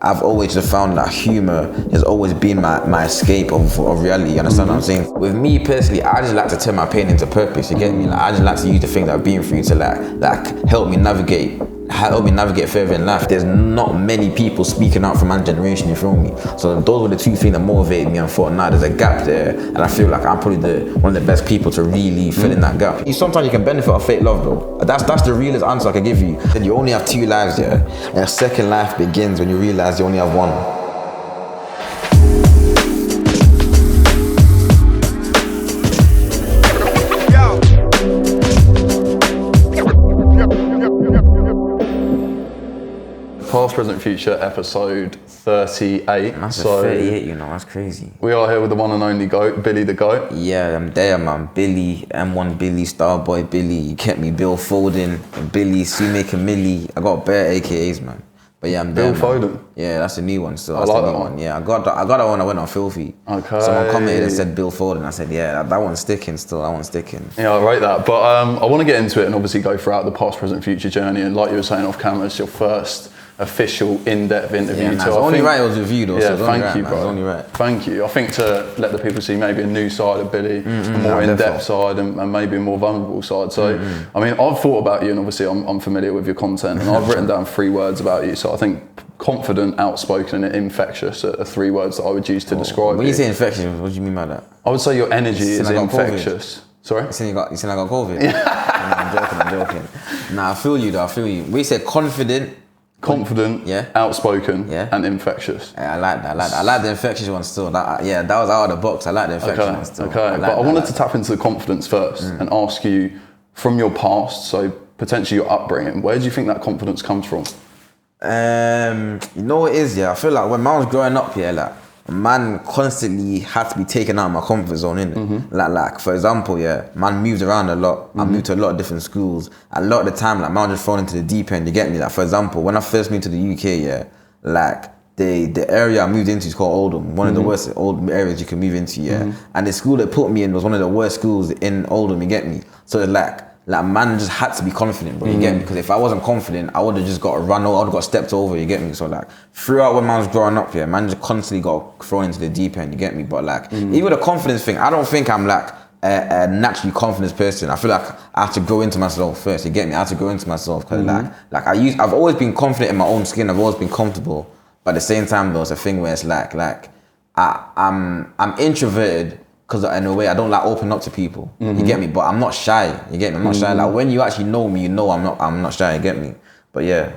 I've always just found that humour has always been my escape of reality, you understand what I'm saying? With me personally, I just like to turn my pain into purpose, you get me? Like, I just like to use the things I've been through to like help me navigate further in life. There's not many people speaking out from my generation, you feel me? So those were the two things that motivated me and thought, nah, there's a gap there, and I feel like I'm probably one of the best people to really fill in that gap. Sometimes you can benefit off fake love, bro. That's the realest answer I can give you. You only have 2 lives, yeah? And a second life begins when you realize you only have 1. Past, Present, Future, episode 38. That's so 38, you know, that's crazy. We are here with the one and only GOAT, Billy the Goat. Yeah, I'm there, man. Billy, M1 Billy, Starboy Billy, you kept me Bill Foden, Billy, Sumaker Millie. I got bare AKAs, man. But yeah, I'm there. Bill Foden? Yeah, that's a new one still. I like that one. Yeah, I got that one, I went on Filthy. Okay. Someone commented and said Bill Foden. I said, yeah, that one's sticking still, that one's sticking. Yeah, I rate that. But I want to get into it and obviously go throughout the past, present, future journey. And like you were saying off camera, it's your first official in-depth interview. Yeah, it's only right it was with you though. Yeah, so thank you, bro. It's only right. Thank you. I think to let the people see maybe a new side of Billy, a more in-depth side and maybe a more vulnerable side. So, I mean, I've thought about you and obviously I'm familiar with your content and I've written down 3 words about you. So I think confident, outspoken and infectious are 3 words that I would use to describe When you say infectious, what do you mean by that? I would say your energy is infectious. Sorry? You saying I got COVID? Yeah. I'm joking. Nah, I feel you though, We say confident, yeah, outspoken, yeah, and infectious. Yeah, I like that. I like the infectious one still. That was out of the box. I like the infectious one still. Okay, but I wanted to tap into the confidence first and ask you, from your past, so potentially your upbringing, where do you think that confidence comes from? You know what it is, yeah? I feel like when I was growing up, yeah, like, man constantly had to be taken out of my comfort zone, innit? Like, for example, yeah, man moved around a lot. I moved to a lot of different schools. A lot of the time, like, man was just thrown into the deep end, you get me? Like, for example, when I first moved to the UK, yeah, like, the area I moved into is called Oldham, one of the worst old areas you can move into, yeah? And the school that put me in was one of the worst schools in Oldham, you get me? So, like man just had to be confident, bro, you get me? Because if I wasn't confident, I would have just got run over, I would have got stepped over, you get me? So like, throughout when man was growing up, yeah, man just constantly got thrown into the deep end, you get me? But like, even the confidence thing, I don't think I'm like a naturally confident person. I feel like I have to grow into myself first, you get me? I have to grow into myself, because I've always been confident in my own skin, I've always been comfortable. But at the same time, though, it's a thing where it's like I'm introverted, because in a way I don't like open up to people, you get me? But I'm not shy, you get me? I'm not shy. Like when you actually know me, you know I'm not shy, you get me? But yeah.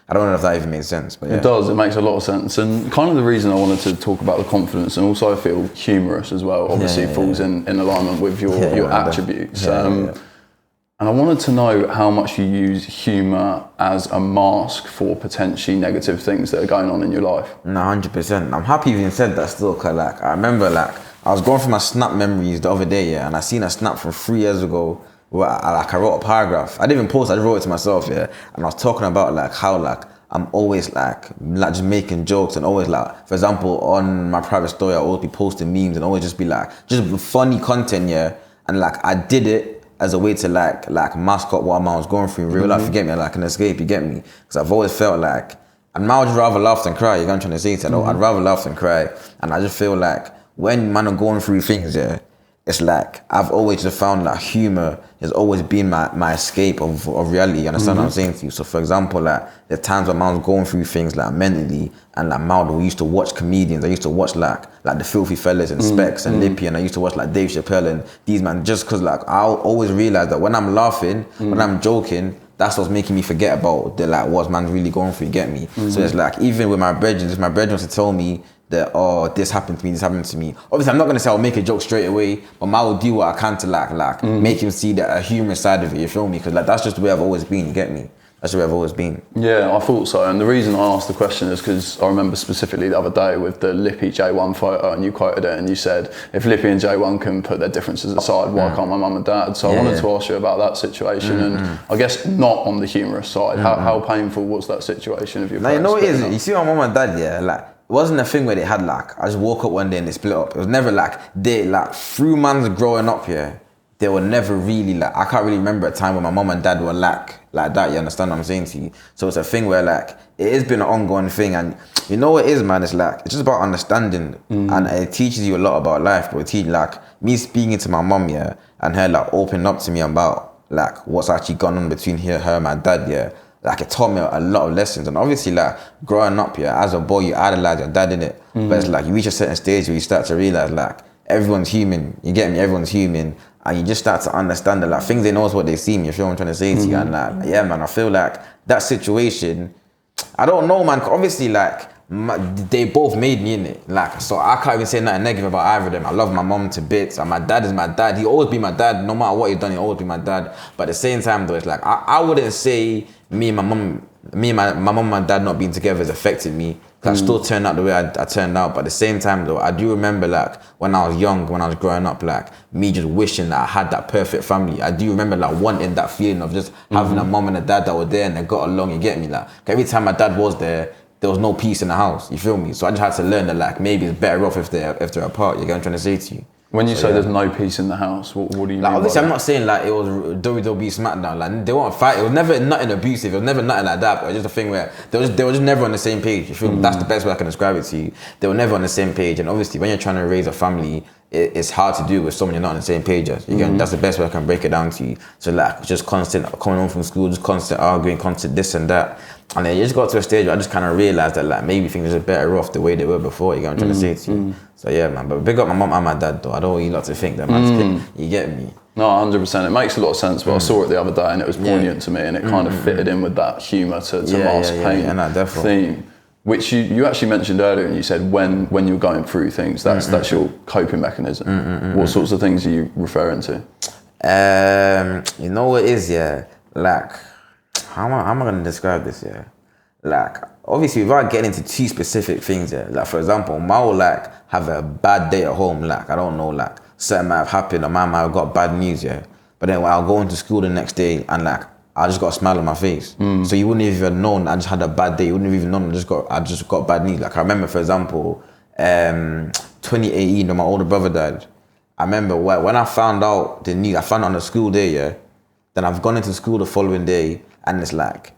I don't know if that even makes sense, but yeah. It does, it makes a lot of sense. And kind of the reason I wanted to talk about the confidence, and also I feel humorous as well, obviously falls in alignment with your attributes. And I wanted to know how much you use humour as a mask for potentially negative things that are going on in your life. No, 100%. I'm happy you even said that still, because like, I remember like, I was going through my Snap memories the other day, yeah, and I seen a Snap from 3 years ago where I wrote a paragraph. I didn't even post, I just wrote it to myself, yeah, and I was talking about like how like I'm always like just making jokes and always like, for example, on my private story, I always be posting memes and always just be like, just funny content, yeah, and like I did it as a way to like mask up what I was going through in real life, you get me, like an escape, you get me, because I've always felt like, and now I'd just rather laugh than cry, you know what I'm trying to say to you? I'd rather laugh than cry, and I just feel like when man are going through things, yeah, it's like I've always just found that humour has always been my escape of reality, you understand what I'm saying to you? So for example, like the times when man was going through things like mentally, and like we used to watch comedians, I used to watch like the Filthy Fellas and Specs and Lippy, and I used to watch like Dave Chappelle and these man, just cause like I always realised that when I'm laughing, when I'm joking, that's what's making me forget about the like what man's really going through, you get me? So it's like, even with my brethren, if my brethren was to tell me that, oh, this happened to me, obviously I'm not gonna say I'll make a joke straight away, but I will do what I can to like make him see a humorous side of it, you feel me? Because like that's just the way I've always been, you get me? That's the way I've always been. Yeah, I thought so, and the reason I asked the question is because I remember specifically the other day with the Lippy J1 photo, and you quoted it and you said, if Lippy and J1 can put their differences aside, why can't my mum and dad? So I wanted to ask you about that situation, and I guess not on the humorous side, how painful was that situation of your parents? You know what it is, you see my mum and dad, yeah, like, it wasn't a thing where they had like, I just woke up one day and they split up. It was never like, through man's growing up, yeah, they were never really like, I can't really remember a time when my mum and dad were like that, you understand what I'm saying to you? So it's a thing where like, it has been an ongoing thing, and you know what it is, man, it's like, it's just about understanding, and it teaches you a lot about life, but it teaches, like, me speaking to my mum, yeah, and her like opening up to me about like what's actually gone on between her and my dad, yeah, like it taught me a lot of lessons. And obviously like growing up, yeah, as a boy you idolize your dad, innit? But it's like you reach a certain stage where you start to realize like everyone's human, you get me, everyone's human, and you just start to understand that like things they know is what they see, you feel what I'm trying to say to you? And like, yeah man, I feel like that situation, I don't know man, obviously like they both made me, in it, like, so I can't even say nothing negative about either of them. I love my mom to bits, and my dad is my dad. He always be my dad, no matter what he's done, he'll always be my dad. But at the same time though, it's like I wouldn't say my mom and my dad not being together has affected me, because I still turned out the way I turned out. But at the same time though, I do remember like when I was young, when I was growing up, like me just wishing that I had that perfect family. I do remember like wanting that feeling of just having a mom and a dad that were there and they got along, you get me? Like every time my dad was there was no peace in the house, you feel me? So I just had to learn that like maybe it's better off if they're apart, you get what I'm trying to say to you? When you say there's no peace in the house, what do you mean? Like obviously I'm not saying like it was WWE SmackDown, like they weren't fight, it was never nothing abusive, it was never nothing like that, but it was just a thing where they were just never on the same page, you feel me? That's the best way I can describe it to you. They were never on the same page, and obviously when you're trying to raise a family, it's hard to do with someone you're not on the same page as. You get, that's the best way I can break it down to you. So like just constant coming home from school, just constant arguing, constant this and that. And then you just got to a stage where I just kind of realised that like maybe things are better off the way they were before, you get what I'm trying to say to you? So yeah man, but big up my mum and my dad though. I don't want you lot to think that man, you get me? No, 100%. It makes a lot of sense, but I saw it the other day and it was poignant to me, and it kind of fitted in with that humour to mask pain theme. Which you actually mentioned earlier, and you said when you're going through things, that's your coping mechanism. What sorts of things are you referring to? You know what it is, yeah? Like, how am I gonna describe this, yeah? Like, obviously without getting into too specific things, yeah? Like for example, I will like have a bad day at home, like I don't know, like something might have happened, or might have got bad news, yeah? But then when I'll go into school the next day and like I just got a smile on my face. So you wouldn't even known I just had a bad day. You wouldn't have even known I just got bad news. Like I remember, for example, 2018 when my older brother died. I remember when I found out the news, I found out on the school day, yeah. Then I've gone into school the following day, and it's like,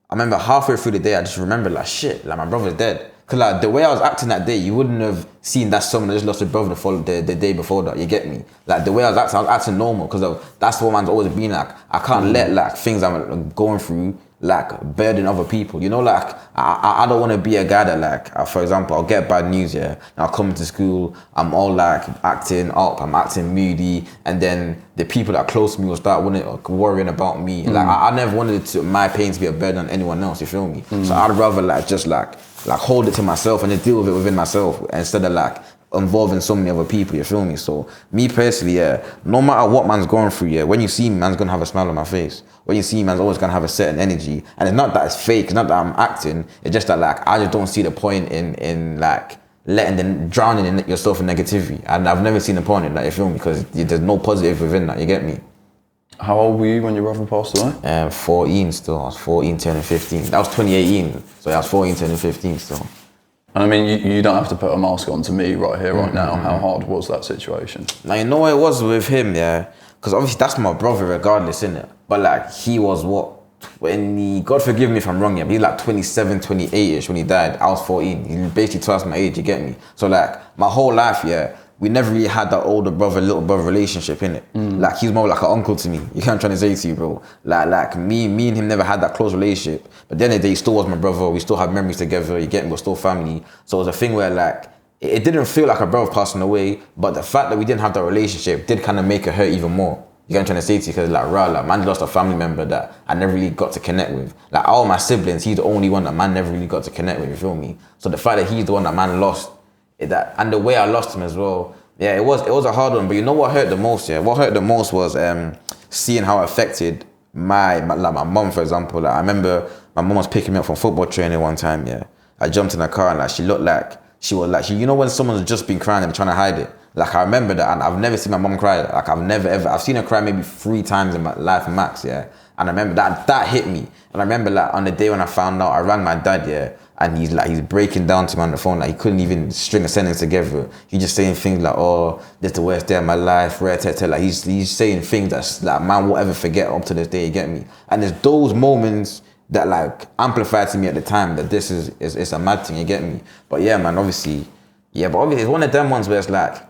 I remember halfway through the day, I just remember like shit, like my brother's dead. Cause like the way I was acting that day, you wouldn't have seen that someone that just lost a brother the day before that, you get me? Like the way I was acting normal, cause that's what man's always been like. I can't let like things I'm going through like burden other people, you know, like I don't want to be a guy that like, for example, I'll get bad news, yeah, and I'll come into school, I'm all like acting up, I'm acting moody, and then the people that are close to me will start worrying about me. Like I never wanted my pain to be a burden on anyone else, you feel me? So I'd rather like just like hold it to myself and then deal with it within myself, instead of like involving so many other people, you feel me? So me personally, yeah, no matter what man's going through, yeah, when you see me, man's gonna have a smile on my face. When you see me, man's always gonna have a certain energy. And it's not that it's fake, it's not that I'm acting, it's just that like I just don't see the point in like drowning in yourself in negativity. And I've never seen the point in that, you feel me? Because there's no positive within that, you get me? How old were you when your brother passed away? 14 still. I was 14, turning 15. That was 2018, so I was 14, turning 15 still. And I mean, you don't have to put a mask on to me right here, right now. How hard was that situation? Now, you know what it was with him, yeah? Because obviously that's my brother regardless, innit? But like, he was what? 20, God forgive me if I'm wrong, yeah, but he's like 27, 28-ish when he died. I was 14. He basically twice my age, you get me? So like, my whole life, yeah, we never really had that older brother, little brother relationship, innit? Like, he's more like an uncle to me. You know what I'm trying to say to you, bro? Like me and him never had that close relationship. But at the end of the day, he still was my brother. We still have memories together, you get me? We're still family. So it was a thing where like, it didn't feel like a brother passing away, but the fact that we didn't have that relationship did kind of make it hurt even more. You know what I'm trying to say to you? Because like, man lost a family member that I never really got to connect with. Like all my siblings, he's the only one that man never really got to connect with, you feel me? So the fact that he's the one that man lost, and the way I lost him as well, yeah, it was a hard one. But you know what hurt the most, yeah? What hurt the most was seeing how it affected my mum, for example. Like, I remember my mum was picking me up from football training one time, yeah. I jumped in her car and like she looked like, you know when someone's just been crying and trying to hide it? Like I remember that, and I've never seen my mum cry. Like I've seen her cry maybe 3 times in my life max, yeah. And I remember that hit me. And I remember like on the day when I found out, I rang my dad, yeah. and he's breaking down to me on the phone, like he couldn't even string a sentence together. He's just saying things like, oh, this is the worst day of my life, like he's saying things that's like man won't ever forget up to this day, you get me? And there's those moments that like amplified to me at the time that this is a mad thing, you get me? But yeah, man, obviously it's one of them ones where it's like,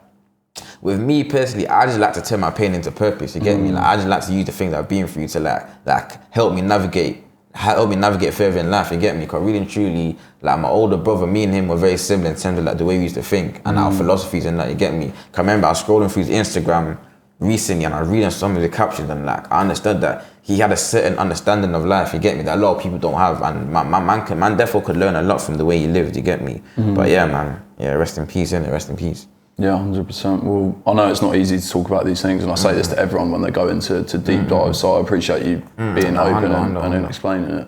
with me personally, I just like to turn my pain into purpose, you get me? Like I just like to use the things I've been through to like help me navigate further in life, you get me? Because really and truly, like my older brother, me and him were very similar in terms of like the way we used to think and our philosophies and that, you get me? Cause I remember I was scrolling through his Instagram recently and I was reading some of the captions and like I understood that he had a certain understanding of life, you get me, that a lot of people don't have, and man therefore could learn a lot from the way he lived, you get me? But yeah, man, yeah, rest in peace, innit? Rest in peace. Yeah, 100%. Well, I know it's not easy to talk about these things, and I say this to everyone when they go into deep dives, so I appreciate you being open and explaining it.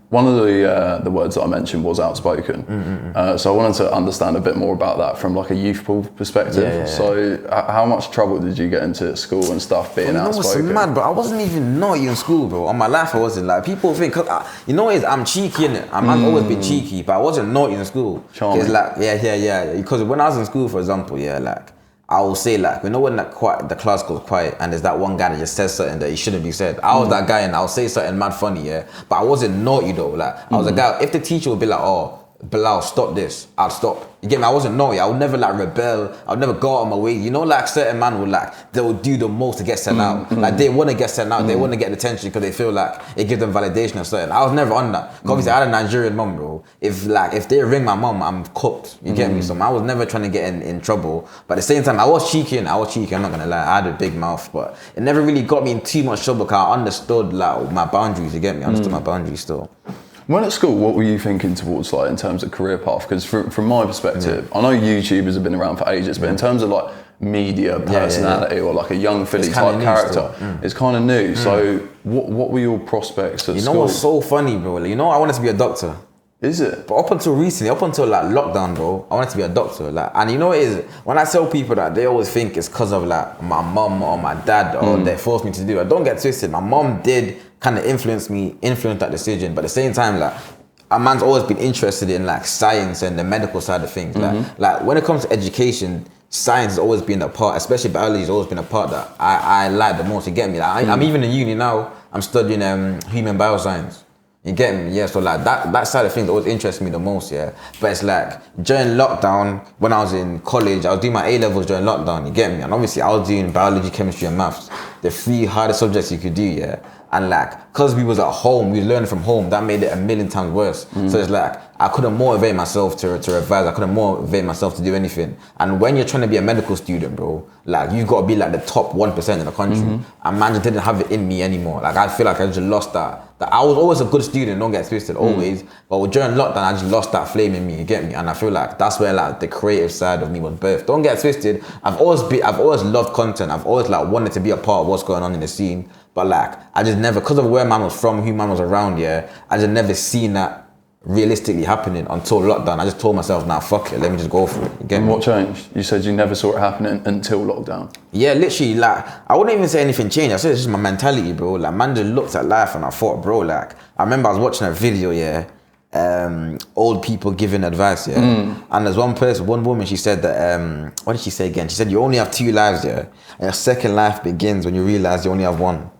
One of the words that I mentioned was outspoken, so I wanted to understand a bit more about that from like a youthful perspective. Yeah. So how much trouble did you get into at school and stuff being outspoken? It's mad, but I wasn't even naughty in school, bro. On my life, I wasn't. Like, people think, you know what it is, I'm cheeky, innit? I've always been cheeky, but I wasn't naughty in school. Charming. It's like, yeah. Because when I was in school, for example, yeah, like, I will say like, you know when the class goes quiet and there's that one guy that just says something that he shouldn't be said. I was that guy and I'll say something mad funny, yeah. But I wasn't naughty though. Like I was a guy, if the teacher would be like, oh, Bilal, stop this, I'd stop. You get me? I wasn't naughty. I would never like rebel. I would never go out of my way. You know, like certain man would like, they would do the most to get sent out. Like they want to get sent out. They want to get attention because they feel like it gives them validation or something. I was never on that. Obviously, I had a Nigerian mum, bro. If they ring my mum, I'm cooked. You get me? So I was never trying to get in trouble. But at the same time, I was cheeky. I'm not gonna lie. I had a big mouth, but it never really got me in too much trouble because I understood like my boundaries. You get me? I understood my boundaries still. When at school, what were you thinking towards like in terms of career path? Because from my perspective, I know YouTubers have been around for ages, but in terms of like media personality or like a young Philly type character, it's kind of new. So what were your prospects at school? You know what's so funny, bro? Like, you know I wanted to be a doctor. Is it? But up until recently, up until like lockdown, bro, I wanted to be a doctor. Like, and you know what it is? When I tell people that, they always think it's because of like my mum or my dad or they forced me to do it. Don't get twisted. My mum did kind of influence that decision. But at the same time, like, a man's always been interested in like science and the medical side of things. Like when it comes to education, science has always been a part, especially biology has always been a part that I like the most. You get me? Like, I'm even in uni now. I'm studying human bioscience. You get me? Yeah, so like that side of things always interests me the most, yeah. But it's like during lockdown, when I was in college, I was doing my A-levels during lockdown, you get me? And obviously I was doing biology, chemistry and maths, the 3 hardest subjects you could do, yeah. And like, cause we was at home, we learned from home, that made it a million times worse. So it's like, I couldn't motivate myself to revise, I couldn't motivate myself to do anything. And when you're trying to be a medical student, bro, like you gotta be like the top 1% in the country. And man just didn't have it in me anymore. Like I feel like I just lost that. I was always a good student, don't get twisted, always. But during lockdown, I just lost that flame in me, you get me? And I feel like that's where like the creative side of me was birthed. Don't get twisted, I've always loved content. I've always like wanted to be a part of what's going on in the scene. But like, I just never, because of where man was from, who man was around, yeah, I just never seen that realistically happening until lockdown. I just told myself, nah, fuck it, let me just go for it. You get me? What changed? You said you never saw it happening until lockdown. Yeah, literally, like, I wouldn't even say anything changed. I said it's just my mentality, bro. Like, man just looked at life and I thought, bro, like, I remember I was watching a video, yeah, old people giving advice, yeah. And there's one woman, she said that, what did she say again? She said, you only have 2 lives, yeah, and your second life begins when you realize you only have 1.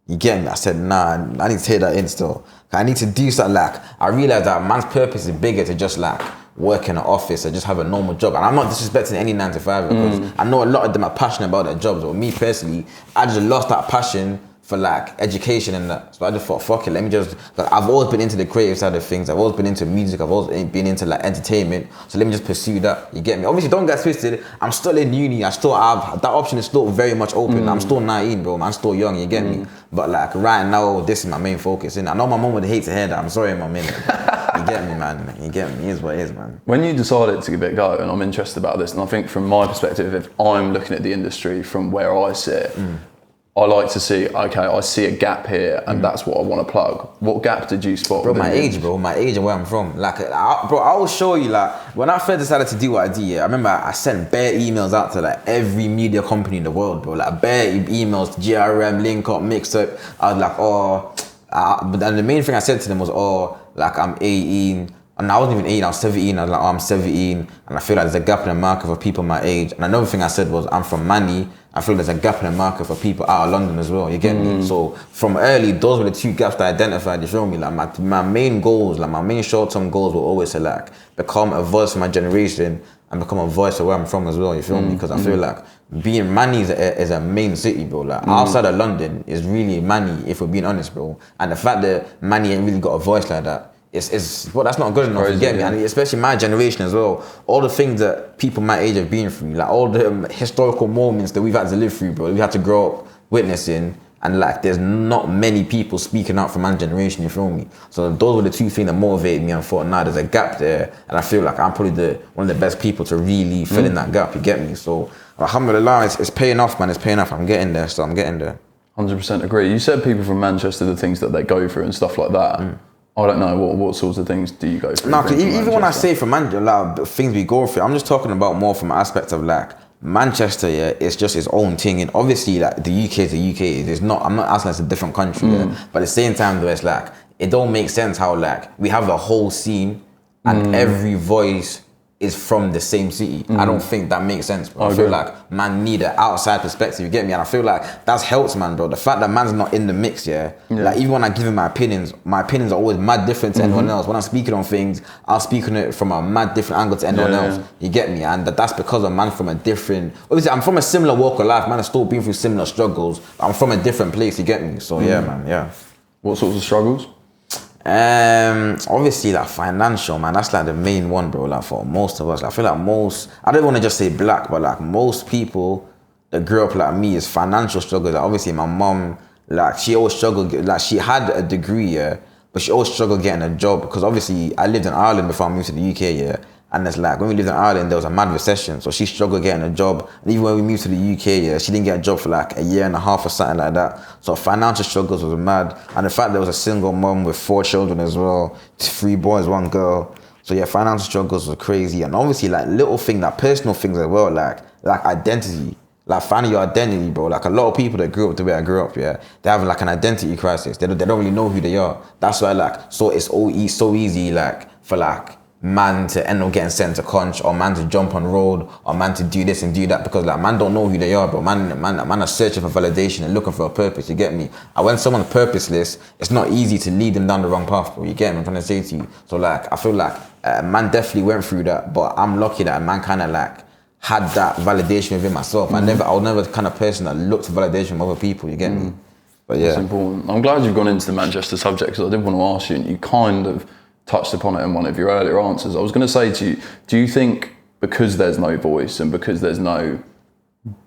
You get me? I said, nah, I need to take that in still. I need to do something. Like, I realized that man's purpose is bigger to just like work in an office or just have a normal job. And I'm not disrespecting any 9 to 5 because I know a lot of them are passionate about their jobs. Or me personally, I just lost that passion for like education and that. So I just thought, fuck it, let me just, like, I've always been into the creative side of things. I've always been into music. I've always been into like entertainment. So let me just pursue that. You get me? Obviously, don't get twisted. I'm still in uni. I still have, that option is still very much open. I'm still 19, bro. I'm still young, you get me? But like right now, this is my main focus. And I know my mom would hate to hear that. I'm sorry, my man. You get me, man. You get me. It is what it is, man. When you decided to give it a go, and I'm interested about this, and I think from my perspective, if I'm looking at the industry from where I sit, I like to see, okay, I see a gap here and that's what I want to plug. What gap did you spot? Bro, my age and where I'm from. Like, bro, I will show you, like, when I first decided to do what I did, yeah, I remember I sent bare emails out to like every media company in the world, bro. Like bare emails, GRM, Link Up, Mix Up. I was like, but then the main thing I said to them was, like I'm 18, and I wasn't even 18, I was 17, I was like, oh, I'm 17, and I feel like there's a gap in the market for people my age. And another thing I said was, I'm from Manny, I feel there's a gap in the market for people out of London as well, you get me? So from early, those were the two gaps that I identified, you feel me? Like my main goals, like my main short-term goals were always to like become a voice for my generation and become a voice for where I'm from as well, you feel me? Because I feel like being Manny is a main city, bro. Like outside of London is really Manny, if we're being honest, bro. And the fact that Manny ain't really got a voice like that, well, that's not good enough, crazy, you get me? And especially my generation as well. All the things that people my age have been through, like all the historical moments that we've had to live through, bro. We had to grow up witnessing, and like there's not many people speaking out from my generation, you feel me? So those were the two things that motivated me, and thought, nah, there's a gap there, and I feel like I'm probably one of the best people to really fill in that gap, you get me? So alhamdulillah, it's paying off, man, it's paying off. I'm getting there, so I'm getting there. 100% agree. You said people from Manchester, the things that they go through and stuff like that. I don't know, what sorts of things do you go through? No, because even when I say from Manchester, like, things we go through, I'm just talking about more from an aspect of like, Manchester, yeah, it's just its own thing. And obviously, like, the UK is the UK. I'm not asking it's a different country, yeah? But at the same time, though, it's like, it don't make sense how, like, we have the whole scene and every voice is from the same city. I don't think that makes sense, bro. I feel like man need an outside perspective, you get me? And I feel like that's helps, man, bro. The fact that man's not in the mix, yeah? Like, even when I give him my opinions are always mad different to anyone else. When I'm speaking on things, I'll speak on it from a mad different angle to anyone else, you get me? And that's because I'm man from a different, obviously I'm from a similar walk of life, man, I've still been through similar struggles. I'm from a different place, you get me? So yeah, man, yeah. What sorts of struggles? Obviously, like, financial, man, that's like the main one, bro. Like, for most of us, I feel like I don't want to just say black, but like most people that grew up like me is financial struggles. Like, obviously my mom, like, she always struggled, like, she had a degree, yeah, but she always struggled getting a job, because obviously I lived in Ireland before I moved to the UK, yeah. And it's like, when we lived in Ireland, there was a mad recession, so she struggled getting a job. And even when we moved to the UK, yeah, she didn't get a job for like a year and a half or something like that. So financial struggles was mad. And the fact there was a single mom with 4 children as well, 3 boys, 1 girl. So yeah, financial struggles was crazy. And obviously, like, little things, like personal things as well, like identity. Like, finding your identity, bro. Like, a lot of people that grew up the way I grew up, yeah, they have like an identity crisis. They don't really know who they are. That's why, like, so it's so easy, like, for like man to end up getting sent to conch, or man to jump on road, or man to do this and do that, because like man don't know who they are, bro. Man are searching for validation and looking for a purpose, you get me? And when someone's purposeless, it's not easy to lead them down the wrong path, bro, you get me? I'm trying to say to you. So like, I feel like man definitely went through that, but I'm lucky that man kind of like had that validation within myself. I was never the kind of person that looked for validation from other people, you get me? But yeah. That's important. I'm glad you've gone into the Manchester subject, because I did want to ask you, and you kind of touched upon it in one of your earlier answers. I was going to say to you, do you think because there's no voice and because there's no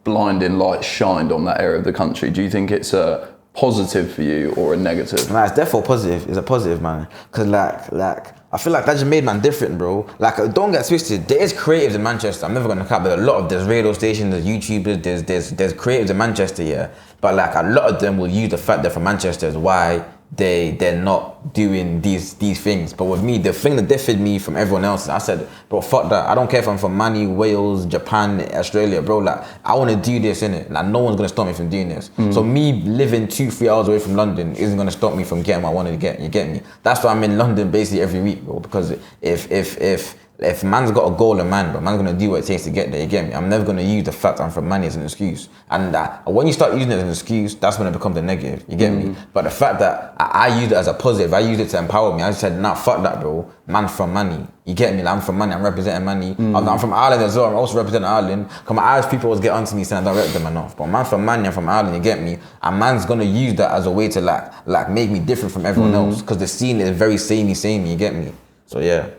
blinding light shined on that area of the country, do you think it's a positive for you or a negative? Nah, it's definitely positive. It's a positive, man. Because like I feel like that just made man different, bro. Like, don't get twisted. There is creatives in Manchester. I'm never gonna cap, but there's radio stations, there's YouTubers, there's creatives in Manchester, yeah. But like, a lot of them will use the fact they're from Manchester as why they're not doing these things. But with me, the thing that differed me from everyone else, I said, bro, fuck that. I don't care if I'm from Mali, Wales, Japan, Australia, bro. Like, I want to do this, innit? Like, no one's gonna stop me from doing this. So me living 2-3 hours away from London isn't gonna stop me from getting what I wanted to get. You get me? That's why I'm in London basically every week, bro. Because if man's got a goal in man, but man's gonna do what it takes to get there, you get me? I'm never gonna use the fact I'm from Mali as an excuse. And when you start using it as an excuse, that's when it becomes a negative, you get me? But the fact that I used it as a positive, I used it to empower me. I just said, nah, fuck that, bro. Man's from Mali, you get me? Like, I'm from Mali, I'm representing Mali. I'm from Ireland as well, I'm also representing Ireland. Because my Irish people always get onto me saying I don't rep them enough. But man's from Mali, I'm from Ireland, you get me? And man's gonna use that as a way to like make me different from everyone else. Because the scene is very samey, you get me? So yeah.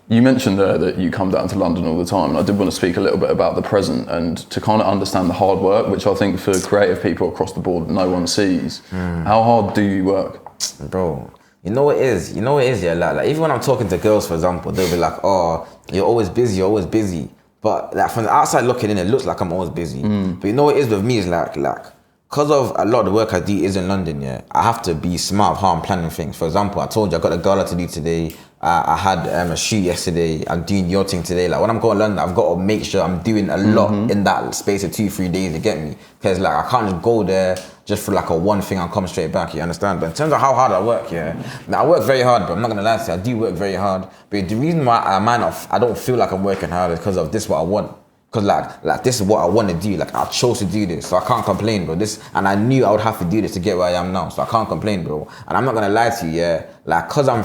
You mentioned there that you come down to London all the time, and I did want to speak a little bit about the present and to kind of understand the hard work, which I think for creative people across the board, no one sees. How hard do you work? Bro, you know what it is, yeah, like even when I'm talking to girls, for example, they'll be like, oh, you're always busy. But like, from the outside looking in, it looks like I'm always busy. But you know what it is with me is like, because of a lot of the work I do is in London, yeah, I have to be smart of how I'm planning things. For example, I told you I got a gala to do today. I had a shoot yesterday. I'm doing your thing today. Like, when I'm going to London, I've got to make sure I'm doing a lot in that space of 2-3 days, you get me? Because like, I can't just go there just for like a one thing, I'll come straight back, you understand? But in terms of how hard I work, I work very hard, but I'm not gonna lie to you, I do work very hard. But the reason why I don't feel like I'm working hard is because of this what I want. Cause like this is what I want to do. Like I chose to do this, so I can't complain, bro. And I knew I would have to do this to get where I am now, so I can't complain, bro. And I'm not gonna lie to you, like cause I'm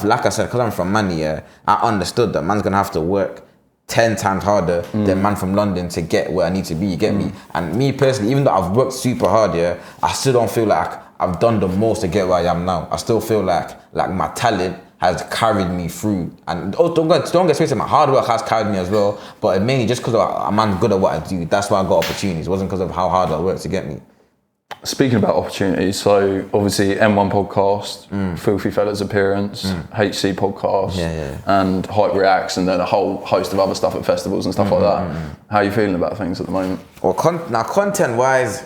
from money, I understood that man's gonna have to work 10 times harder than man from London to get where I need to be. You get me? And me personally, even though I've worked super hard, I still don't feel like I've done the most to get where I am now. I still feel like my talent has carried me through, and don't get twisted, my hard work has carried me as well, but mainly just because I'm good at what I do. That's why I got opportunities. It wasn't because of how hard I worked to get me. Speaking about opportunities, so obviously M1 podcast, Filthy Fella's appearance, HC podcast, and Hype Reacts, and then a whole host of other stuff at festivals and stuff like that. How are you feeling about things at the moment? Well, content-wise,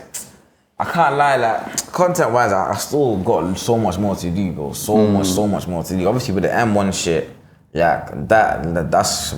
I can't lie, like, content-wise, I still got so much more to do, bro. So much more to do. Obviously, with the M1 shit, that's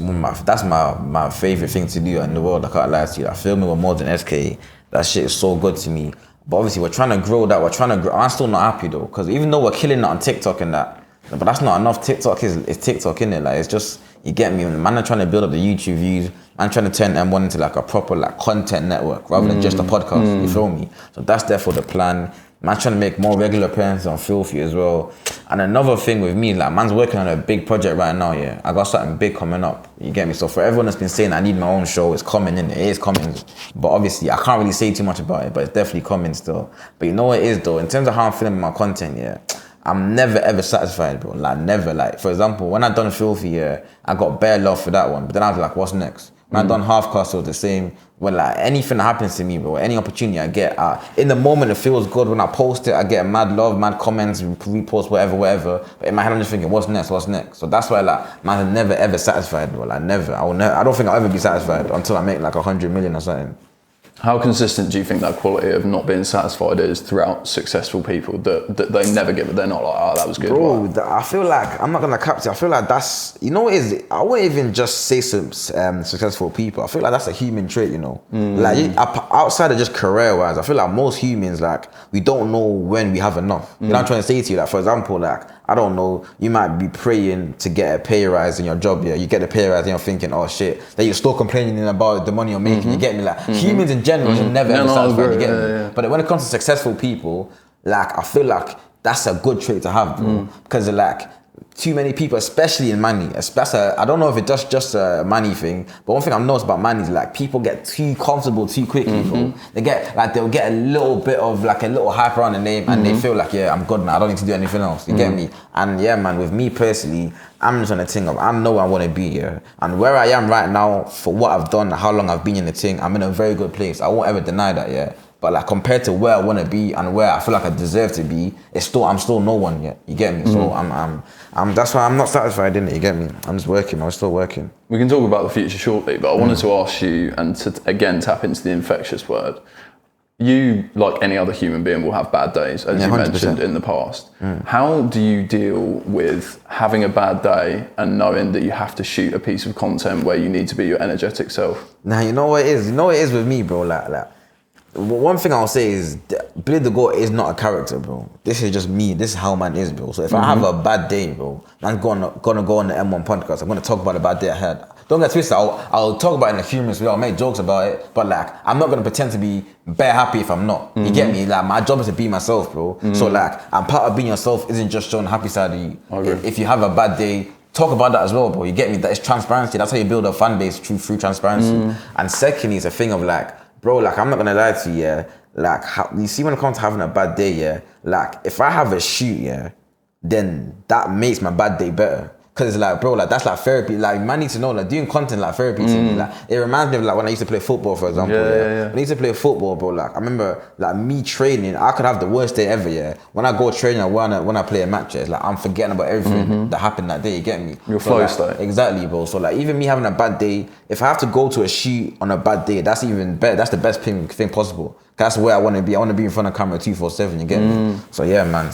my favorite thing to do in the world. I can't lie to you. I filming with more than SK. That shit is so good to me. But obviously, we're trying to grow that. I'm still not happy though, because even though we're killing it on TikTok and that, but that's not enough. TikTok is TikTok, innit? Like, it's just, you get me? Man are trying to build up the YouTube views. Man trying to turn M1 into like a proper like content network rather than just a podcast, you feel me? So that's therefore the plan. Man trying to make more regular appearances on Filthy as well. And another thing with me, like man's working on a big project right now, I got something big coming up, you get me? So for everyone that's been saying I need my own show, it's coming in, it is coming. But obviously I can't really say too much about it, but it's definitely coming still. But you know what it is though, in terms of how I'm feeling with my content, I'm never ever satisfied, bro. Like never. Like for example, when I done Filthy, I got bare love for that one. But then I was like, what's next? When I done Half Castle, the same. When like anything that happens to me, bro, any opportunity I get, in the moment it feels good. When I post it, I get mad love, mad comments, repost, whatever. But in my head, I'm just thinking, what's next? So that's why like, man, I'm never ever satisfied, bro. Like never. I don't think I'll ever be satisfied until I make like 100 million or something. How consistent do you think that quality of not being satisfied is throughout successful people, that they never give it, they're not like, oh, that was good? Bro, I feel like, I'm not gonna capture, I feel like that's, you know what it is, I wouldn't even just say some successful people, I feel like that's a human trait, you know? Like, outside of just career-wise, I feel like most humans, like, we don't know when we have enough. You know what I'm trying to say to you? Like, for example, like, I don't know, you might be praying to get a pay rise in your job, you get a pay rise and you're thinking, oh shit, then you're still complaining about the money you're making, you get me? Like, humans in general should never ever satisfied, you get me? But when it comes to successful people, like, I feel like that's a good trait to have, bro. Because like, too many people, especially in money, I don't know if it's just a money thing, but one thing I've noticed about money is like people get too comfortable too quickly, bro. They'll get a little bit of like a little hype around the name and they feel like, I'm good now, I don't need to do anything else, you get me? And yeah, man, with me personally, I'm just on the thing of, I know where I want to be, and where I am right now, for what I've done, how long I've been in the thing, I'm in a very good place. I won't ever deny that, But like compared to where I want to be and where I feel like I deserve to be, I'm still no one yet. You get me? So that's why I'm not satisfied in it. You get me? I'm just working. I'm still working. We can talk about the future shortly, but I wanted to ask you, and to again tap into the infectious word. You, like any other human being, will have bad days, as you 100%. Mentioned in the past. How do you deal with having a bad day and knowing that you have to shoot a piece of content where you need to be your energetic self? Nah, you know what it is? You know what it is with me, bro? Like. One thing I'll say is, Billythegoat is not a character, bro. This is just me. This is how man is, bro. So if I have a bad day, bro, I'm gonna go on the M1 podcast. I'm gonna talk about the bad day I had. Don't get twisted. I'll talk about it in a humorous way. I'll make jokes about it. But like, I'm not gonna pretend to be bare happy if I'm not. You get me? Like, my job is to be myself, bro. So like, and part of being yourself isn't just showing the happy side of you. If you have a bad day, talk about that as well, bro. You get me? That is transparency. That's how you build a fan base through transparency. And secondly, it's a thing of like, bro, like, I'm not gonna lie to you, like, you see when it comes to having a bad day, like, if I have a shoot, then that makes my bad day better. Cause it's like, bro, like, that's like therapy. Like, man needs to know, like, doing content like therapy to me. Like, it reminds me of like when I used to play football, for example. When I used to play football, bro, like, I remember like me training, I could have the worst day ever, When I go training or when I play a match, it's like I'm forgetting about everything that happened that day, you get me? Your flow state. Exactly, bro. So like, even me having a bad day, if I have to go to a shoot on a bad day, that's even better. That's the best thing possible. That's where I want to be. I want to be in front of camera 247, you get me? So yeah, man,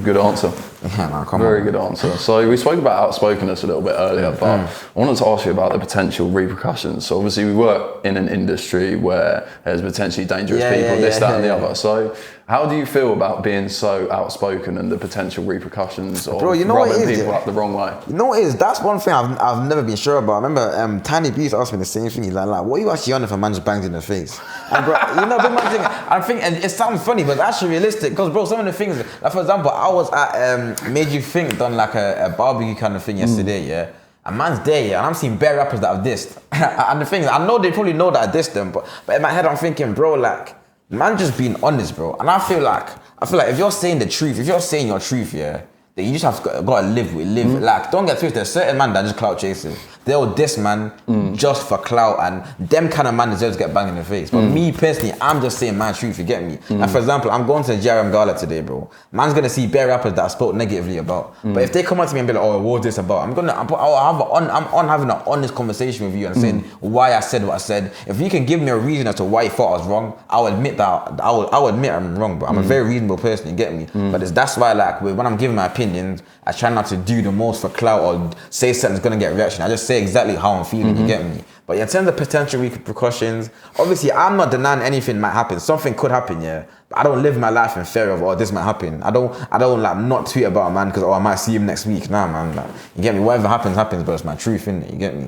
Good answer. Yeah, man, come Very on. good answer. So we spoke about outspokenness a little bit earlier, but I wanted to ask you about the potential repercussions. So obviously we work in an industry where there's potentially dangerous people, that and the other. So How do you feel about being so outspoken and the potential repercussions of Bro, you know what rubbing it is, people up the wrong way? You know what it is? That's one thing I've never been sure about. I remember Tiny B used to ask me the same thing. He's like, what are you actually on if a man just bangs in the face? And bro, you know, big man thing, I think, and it sounds funny, but it's actually realistic. Because bro, some of the things, like for example, I was at Made You Think, done like a barbecue kind of thing yesterday, yeah? A man's there, yeah, and I'm seeing bare rappers that have dissed. And the thing is, I know they probably know that I dissed them, but in my head I'm thinking, bro, like, man just being honest, bro. And I feel like if you're saying the truth, if you're saying your truth, yeah, then you just have to gotta live with it. Like, don't get twisted, there's certain man that just clout chasing. They'll diss man just for clout, and them kind of man deserves to get banged in the face. But me personally, I'm just saying my truth, you get me? Like for example, I'm going to the JRM Gala today, bro. Man's gonna see bare rappers that I spoke negatively about. But if they come up to me and be like, oh, what's this about? I'm having an honest conversation with you and saying why I said what I said. If you can give me a reason as to why you thought I was wrong, I'll admit that, I'll admit I'm wrong, bro. I'm a very reasonable person, you get me? But that's why, like, when I'm giving my opinions, I try not to do the most for clout or say something's gonna get reaction. I just say exactly how I'm feeling, you get me? But in terms of potential repercussions, obviously I'm not denying anything might happen. Something could happen, yeah. But I don't live my life in fear of, oh, this might happen. I don't like not tweet about a man because, oh, I might see him next week. Nah, man, like, you get me? Whatever happens, but it's my truth, innit? You get me?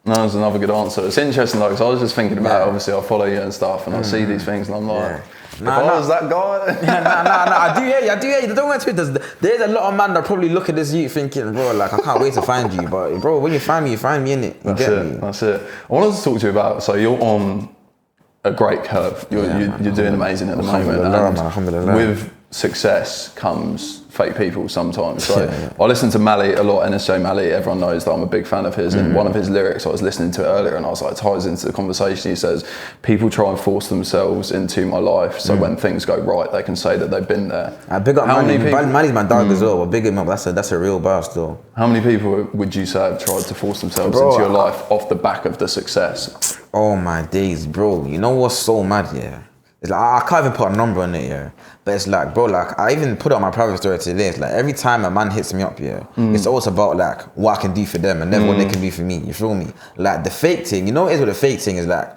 No, that's another good answer. It's interesting though, because I was just thinking about, obviously I follow you and stuff, and I see these things and I'm like, if I was that guy. I do hear you. Don't get twisted. There's a lot of man that probably look at this youth thinking, bro, like, I can't wait to find you. But bro, when you find me, innit? You get me? That's it. I wanted to talk to you about, so you're on a great curve. You're doing amazing at the moment. And with success comes fake people sometimes. So I listen to Mally a lot, NSJ Mally. Everyone knows that I'm a big fan of his. And one of his lyrics, I was listening to it earlier and I was like, it ties into the conversation. He says, people try and force themselves into my life. So when things go right, they can say that they've been there. I big up Mally's my dog as well. But big him up, that's a real bar still. How many people would you say have tried to force themselves into your life off the back of the success? Oh my days, bro. You know what's so mad, yeah? It's like, I can't even put a number on it, yeah. But it's like, bro, like, I even put it on my private story today. It's like, every time a man hits me up, yeah, it's always about, like, what I can do for them and never what they can do for me, you feel me? Like, the fake thing, you know what it is with the fake thing is, like,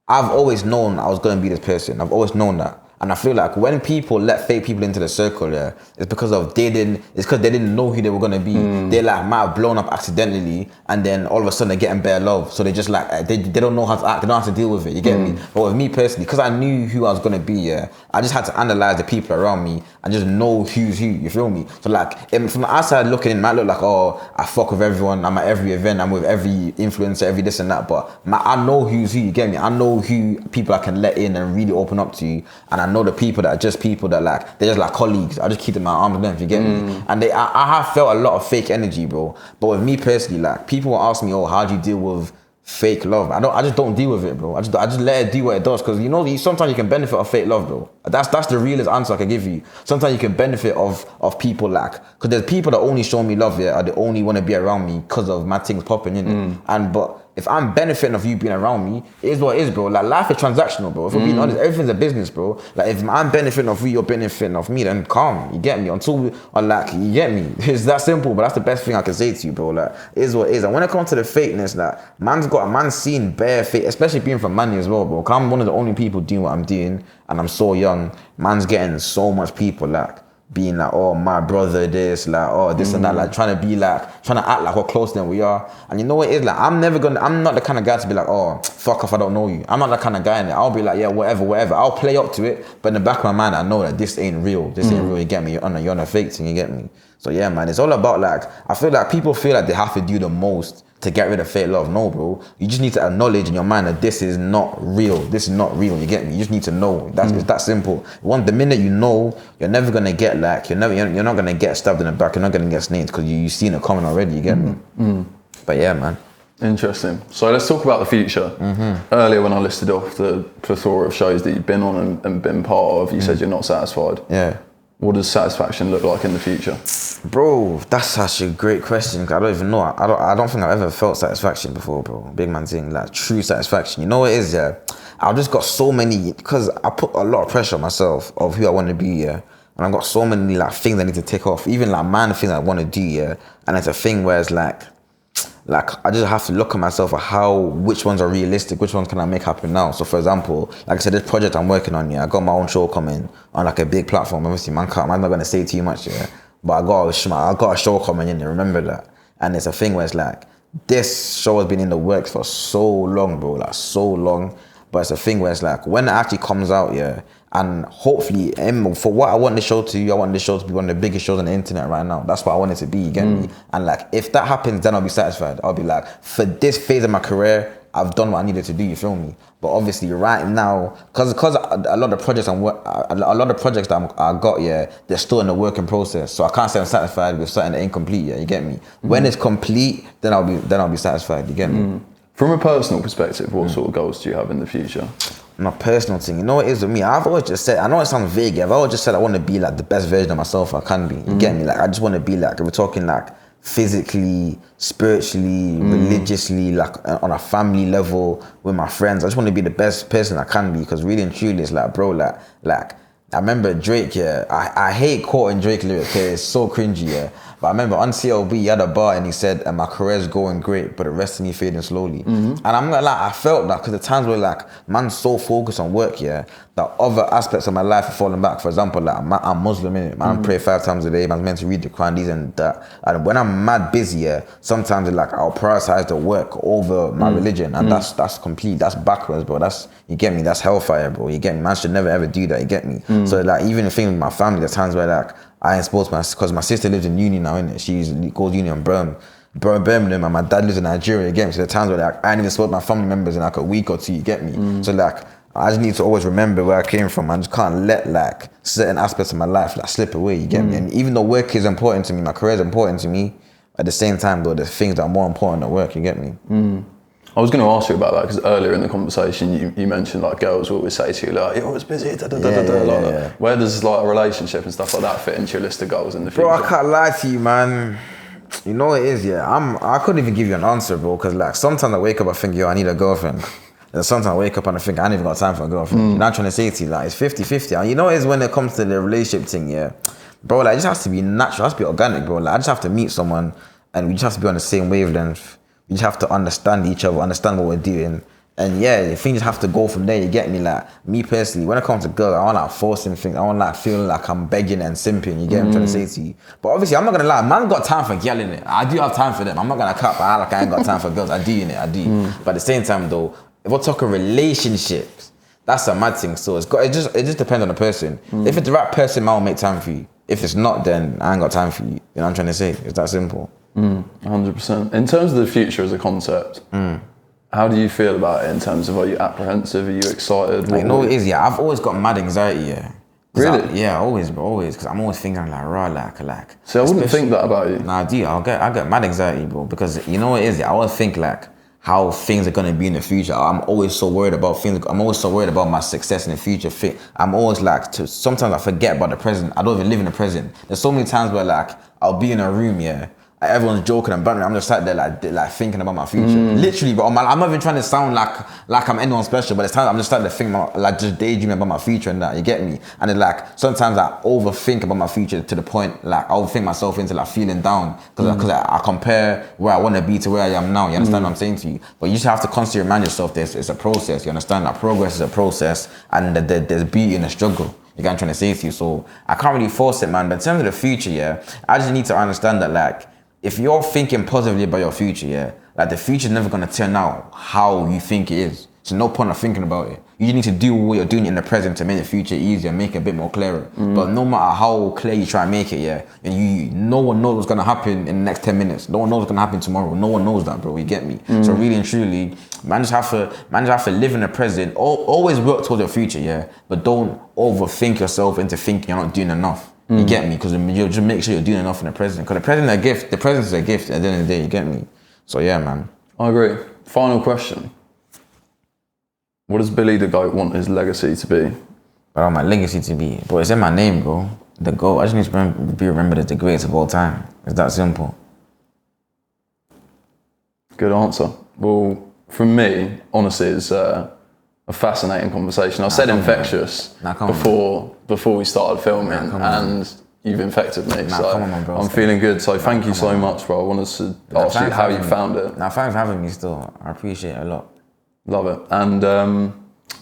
I've always known I was going to be this person. I've always known that. And I feel like when people let fake people into the circle, yeah, it's because they didn't know who they were gonna be. They like might have blown up accidentally, and then all of a sudden they're getting bare love. So they just like they don't know how to act. They don't know how to deal with it. You get me? But with me personally, because I knew who I was gonna be, yeah, I just had to analyze the people around me and just know who's who. You feel me? So like from the outside looking in, it might look like, oh, I fuck with everyone. I'm at every event. I'm with every influencer, every this and that. But I know who's who. You get me? I know who people I can let in and really open up to, and I know the people that are just people that like, they're just like colleagues. I just keep them at arm's length, you get me? And I have felt a lot of fake energy, bro. But with me personally, like, people will ask me, oh, how do you deal with fake love? I just don't deal with it, bro. I just let it do what it does, because you know, sometimes you can benefit of fake love, bro. That's the realest answer I can give you. Sometimes you can benefit of people, like, because there's people that only show me love, yeah, or they only want to be around me because of my things popping in it. But if I'm benefiting of you being around me, it is what it is, bro. Like, life is transactional, bro. If we're being honest, everything's a business, bro. Like, if I'm benefiting of you, you're benefiting of me, then calm, you get me? Like, you get me? It's that simple, but that's the best thing I can say to you, bro. Like, it is what it is. And when it comes to the fakeness, like, man's seen bare fake, especially being from money as well, bro. Cause I'm one of the only people doing what I'm doing, and I'm so young. Man's getting so much people, like, being like, oh, my brother this, like, oh, this and that, like, trying to act like we're closer than we are. And you know what it is, like, I'm not the kind of guy to be like, oh, fuck off, I don't know you. I'm not that kind of guy in it. I'll be like, yeah, whatever. I'll play up to it, but in the back of my mind, I know that this ain't real. This ain't real, you get me? You're on a fake thing, you get me? So yeah, man, it's all about, like, I feel like people feel like they have to do the most to get rid of fake love. No, bro. You just need to acknowledge in your mind that this is not real. This is not real, you get me? You just need to know. It's that simple. The minute you know, you're never gonna get, like, you're not gonna get stabbed in the back, you're not gonna get snaked, because you've seen it coming already, you get me? But yeah, man. Interesting. So let's talk about the future. Earlier when I listed off the plethora of shows that you've been on and been part of, you said you're not satisfied. Yeah. What does satisfaction look like in the future? Bro, that's such a great question. I don't even know. I don't think I've ever felt satisfaction before, bro. Big man thing, like, true satisfaction. You know what it is, yeah? I've just got so many, because I put a lot of pressure on myself of who I want to be, yeah? And I've got so many, like, things I need to tick off, even like minor things I want to do, yeah? And it's a thing where it's like, like I just have to look at myself at which ones are realistic, which ones can I make happen now. So for example, like I said, this project I'm working on, I got my own show coming on like a big platform. Obviously, I'm not gonna say too much, but I got a show coming in. Remember that. And it's a thing where it's like, this show has been in the works for so long, bro, like so long. But it's a thing where it's like, when it actually comes out, and hopefully, for what I want the show to be, I want the show to be one of the biggest shows on the internet right now. That's what I want it to be, you get me? And like, if that happens, then I'll be satisfied. I'll be like, for this phase of my career, I've done what I needed to do, you feel me? But obviously right now, because a lot of projects that I got, they're still in the working process. So I can't say I'm satisfied with something that ain't complete yet, you get me? When it's complete, then I'll be satisfied, you get me? From a personal perspective, what sort of goals do you have in the future? My personal thing, you know what it is with me? I've always just said, I know it sounds vague, I've always just said I want to be like the best version of myself I can be. You get me? Like I just want to be like, we're talking like physically, spiritually, religiously, like on a family level with my friends. I just want to be the best person I can be, because really and truly it's like, bro, like I remember Drake, I hate quoting Drake lyrics, it's so cringy, but I remember on CLB, he had a bar and he said, my career's going great, but the rest of me fading slowly. And I'm not like, I felt that, because the times where like, man's so focused on work, that other aspects of my life are falling back. For example, like I'm Muslim, innit? Man, pray 5 times a day, man's meant to read the Quran, these and that. And when I'm mad busy, sometimes like I'll prioritize the work over my religion, and that's complete, that's backwards, bro. You get me? That's hellfire, bro. You get me? Man should never ever do that, you get me? So like, even the thing with my family, there's times where like, I ain't supposed to, because my sister lives in uni now, innit? She goes uni in Birmingham, and my dad lives in Nigeria, you get me? So there are times where like, I ain't even supposed to my family members in like a week or two, you get me? So like, I just need to always remember where I came from. I just can't let like certain aspects of my life like slip away, you get me? And even though work is important to me, my career is important to me, at the same time though, there's things that are more important than work, you get me? I was going to ask you about that, because earlier in the conversation you mentioned like girls will always say to you like, you're always busy, Where does like a relationship and stuff like that fit into your list of goals in the future? Bro, I can't lie to you, man. You know what it is, I couldn't even give you an answer, bro, because like sometimes I wake up, I think, I need a girlfriend. And sometimes I wake up and I think I ain't even got time for a girlfriend. You know what I'm trying to say to you? Like, it's 50-50. And you know what it is when it comes to the relationship thing, bro, like, it just has to be natural, it has to be organic, bro. Like, I just have to meet someone and we just have to be on the same wavelength. We just have to understand each other, understand what we're doing. And things just have to go from there, you get me? Like, me personally, when it comes to girls, I want like forcing things. I want like feeling like I'm begging and simping, you get what I'm trying to say to you? But obviously, I'm not gonna lie, man got time for girl in it. I do have time for them. I'm not gonna cap, like I ain't got time for girls. I do in it, I do. But at the same time though, if we're talking relationships, that's a mad thing. So it just depends on the person. If it's the right person, man will make time for you. If it's not, then I ain't got time for you. You know what I'm trying to say? It's that simple. 100%. In terms of the future as a concept, how do you feel about it in terms of, are you apprehensive? Are you excited? Like, no, it is, I've always got mad anxiety, Really? Always, because I'm always thinking like, raw, like. So I wouldn't think that about you. Nah, I do. I get mad anxiety, bro, because you know what it is, I always think like, how things are gonna be in the future. I'm always so worried about things. I'm always so worried about my success in the future. I'm always like, sometimes I forget about the present. I don't even live in the present. There's so many times where like, I'll be in a room, everyone's joking and bantering. I'm just sat there like thinking about my future. Literally, but I'm not even trying to sound like I'm anyone special, but it's time I'm just starting to think about, like, just daydreaming about my future and that, you get me? And then like, sometimes I overthink about my future to the point, like, I overthink myself into like feeling down, because I compare where I want to be to where I am now, you understand what I'm saying to you? But you just have to constantly remind yourself it's a process, you understand? That progress is a process, and there's beauty in the struggle. You get what I'm trying to say to you? So I can't really force it, man, but in terms of the future, I just need to understand that like, if you're thinking positively about your future, like the future's never gonna turn out how you think it is. So no point of thinking about it. You just need to do what you're doing in the present to make the future easier, make it a bit more clearer. But no matter how clear you try and make it, and no one knows what's gonna happen in the next 10 minutes. No one knows what's gonna happen tomorrow. No one knows that, bro, you get me? So really and truly, man just have to live in the present. Always work towards your future, but don't overthink yourself into thinking you're not doing enough. You get me? Because you just make sure you're doing enough in the present. Because the present is a gift. The present is a gift at the end of the day, you get me? So yeah, man. I agree. Final question. What does Billythegoat want his legacy to be? But my legacy to be, bro, it's in my name, bro. The GOAT. I just need to be remembered as the greatest of all time. It's that simple. Good answer. Well, from me, honestly, it's a fascinating conversation. I said infectious before we started filming, and you've infected me. Nah, So come on, bro. I'm feeling good. So thank you so much, bro. I wanted to ask you how you found it. Nah, thanks for having me still. I appreciate it a lot. Love it. And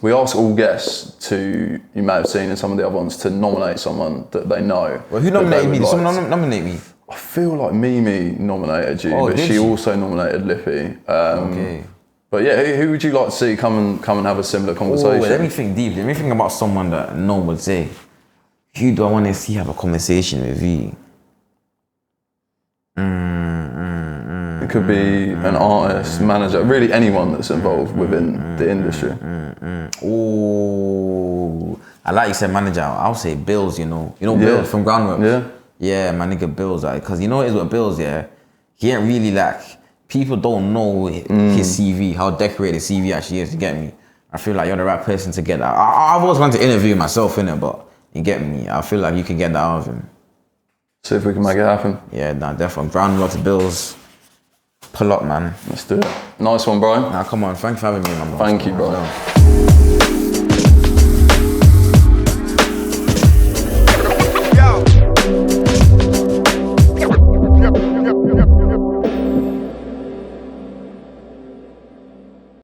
we ask all guests to, you may have seen in some of the other ones, to nominate someone that they know. Well, who nominated me? Did someone nominate me? I feel like Mimi nominated you, but she also nominated Lippy. Okay. But yeah, who would you like to see come and have a similar conversation? Let me think deep. Let me think about someone that no one would say. Who do I want to see have a conversation with you? It could be an artist, manager, really anyone that's involved within the industry. Oh, I like you said manager. I'll say Bills. You know Bills from Groundworks. Yeah, my nigga Bills. Because you know what it is with Bills. Yeah, he ain't really like. People don't know his CV, how decorated his CV actually is. You get me? I feel like you're the right person to get that. I've always wanted to interview myself in it, but you get me. I feel like you can get that out of him. See if we can make it happen. Yeah, nah, definitely. Groundworks, Bills. Pull up, man. Let's do it. Nice one, bro. Nah, come on. Thanks for having me, man. Thank you, bro.